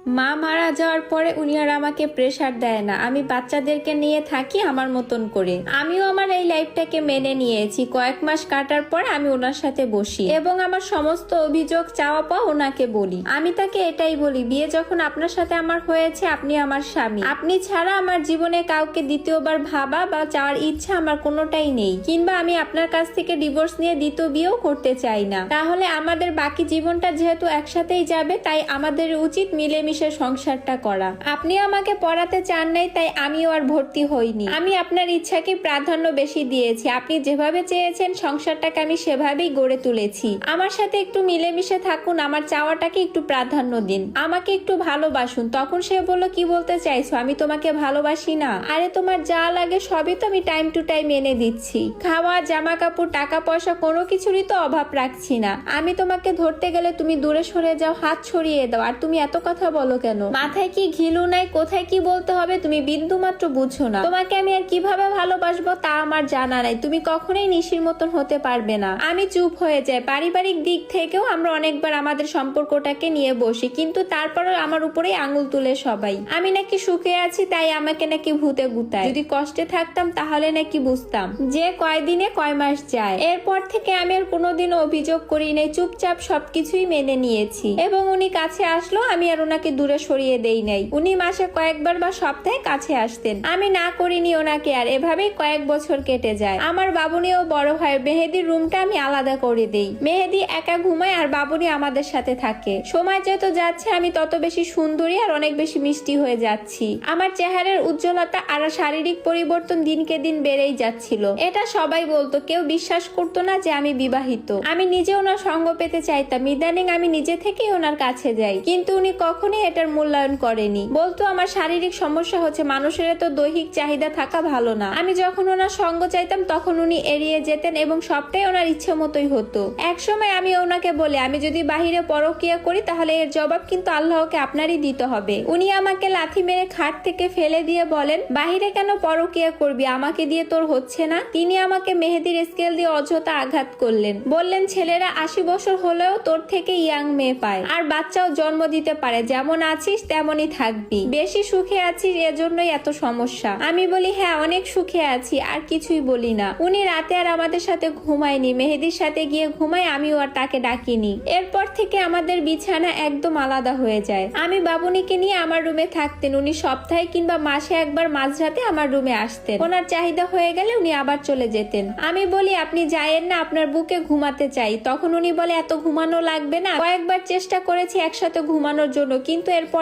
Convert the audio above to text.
মা মারা যাওয়ার পরে উনি আর আমাকে প্রেসার দেয় না, আমি বাচ্চাদেরকে নিয়ে থাকি আমার মতন করে। আমিও আমার এই লাইফটাকে মেনে নিয়েছি। কয়েক মাস কাটার পর আমি ওনার সাথে বসি এবং আমার সমস্ত অভিযোগ চাওয়া পাওয়া ওনাকে বলি। আমি তাকে এটাই বলি, বিয়ে যখন আপনার সাথে আমার হয়েছে, আপনি আমার স্বামী, আপনি ছাড়া আমার জীবনে কাউকে দ্বিতীয়বার ভাবা বা চাওয়ার ইচ্ছা আমার কোনোটাই নেই, কিংবা আমি আপনার কাছ থেকে ডিভোর্স নিয়ে দ্বিতীয় বিয়েও করতে চাই না। তাহলে আমাদের বাকি জীবনটা যেহেতু একসাথেই যাবে, তাই আমাদের উচিত মিলেমিশে সংসারটা করা। আপনি আমাকে পড়াতে চান নাই, তাই আমিও আর ভর্তি হইনি। আমি আপনার ইচ্ছাকে প্রাধান্য বেশি দিয়েছি। আপনি যেভাবে চেয়েছেন সংসারটাকে আমি সেভাবেই গড়ে তুলেছি। আমার সাথে একটু মিলেমিশে থাকুন, আমার চাওয়াটাকে একটু প্রাধান্য দিন, আমাকে একটু ভালোবাসুন। তখন সে বলল, কি বলতে চাইছো? আমি তোমাকে ভালোবাসি না? আরে তোমার যা লাগে সবই তো আমি টাইম টু টাইম এনে দিচ্ছি। খাওয়া, জামা কাপড়, টাকা পয়সা কোনো কিছুরই তো অভাব রাখছি না। আমি তোমাকে ধরতে গেলে তুমি দূরে সরে যাও, হাত ছড়িয়ে দাও, আর তুমি এত কথা বলো কেন? মাথায় কি ঘিলু নাই? কোথায় কি বলতে হবে তুমি বিন্দু মাত্র বুঝছো না। তোমাকে আমি আর কিভাবে ভালোবাসবো তা আমার জানা নাই। তুমি কখনোই নিশির মতন হতে পারবে না। আমি চুপ হয়ে যাই। পারিবারিক দিক থেকেও আমরা অনেকবার আমাদের সম্পর্কটাকে নিয়ে বসি, কিন্তু তারপরেও আমার উপরেই আঙুল তুলে সবাই। আমি নাকি সুখে আছি, তাই আমাকে নাকি ভূতে গুতায়। যদি কষ্টে থাকতাম তাহলে নাকি বুঝতাম যে কয়দিনে কয় মাস যায়। এরপর থেকে আমি আর কোনোদিনও অভিযোগ করি নাই, চুপচাপ সবকিছুই মেনে নিয়েছি। এবং উনি কাছে আসলো, আমি আর ওনাকে দূরে সরিয়ে দেই নাই। উনি মাসে কয়েকবার বা সপ্তাহে কাছে আসতেন, আমি না করিনি ওনাকে। আর এভাবেই কয়েক বছর কেটে যায়। আমার বাবুনিও বড় হয়। মেহেদির রুমটা আমি আলাদা করে দেই। মেহেদি একা ঘুমায় আর বাবুনি আমাদের সাথে থাকে। সময় যত যাচ্ছে আমি তত বেশি সুন্দরী আর অনেক বেশি মিষ্টি হয়ে যাচ্ছি। আমার চেহারার উজ্জ্বলতা আর শারীরিক পরিবর্তন দিনকে দিন বেড়েই যাচ্ছিল। এটা সবাই বলতো, কেউ বিশ্বাস করতো না যে আমি বিবাহিত। আমি নিজে ওনার সঙ্গ পেতে চাইতাম। ইদানিং আমি নিজে থেকেই ওনার কাছে যাই, কিন্তু উনি কখনোই এটার মূল্যায়ন করেনি। বলতো আমার শারীরিক সমস্যা হচ্ছে, মানুষের তো দৈহিক চাহিদা থাকা ভালো না। আমি যখন ওনার সঙ্গ চাইতাম তখন উনি এড়িয়ে যেতেন এবং সবটাই ওনার ইচ্ছে মতোই হতো। একসময় আমি ওনাকে বলি, আমি যদি বাহিরে পরকীয়া করি তাহলে এর জবাব কিন্তু আল্লাহকে আপনারই দিতে হবে। উনি আমাকে লাথি মেরে খাট থেকে ফেলে দিয়ে বলেন, বাহিরে কেন পরকীয়া করবি? আমাকে দিয়ে তোর হচ্ছে না? তিনি আমাকে মেহেদির স্কেল দিয়ে অযথা আঘাত করলেন। বললেন, ছেলেরা 80 বছর হলেও তোর থেকে ইয়াং মেয়ে পায়, আর বাচ্চাও জন্ম দিতে পারে। যেমন আছিস তেমনই থাকবি। বেশি সুখে আছিস, এজন্যই এত সমস্যা। আমি বলি, হ্যাঁ অনেক সুখে আছি, আর কিছুই বলি না। উনি রাতে আর আমাদের সাথে ঘুমায়নি, মেহেদির সাথে গিয়ে ঘুমায়। আমিও আর তাকে ডাকিনি। এরপর থেকে আমাদের বিছানা একদম আলাদা হয়ে যায়। আমি বাবুনিকে নিয়ে আমার রুমে থাকতেন। উনি সপ্তাহে কিংবা মাসে একবার মাঝরাতে আমার রুমে আসতেন। ওনার চাহিদা হয়ে গেলে উনি আবার চলে যেতেন। আমি বলি, আপনি যায়েন না, আপনার বুকে ঘুমাতে চাই। তখন উনি বলে, এত ঘুমানো লাগবে না। কয়েকবার চেষ্টা করেছি একসাথে ঘুমানোর জন্য, কিন্তু এরপরে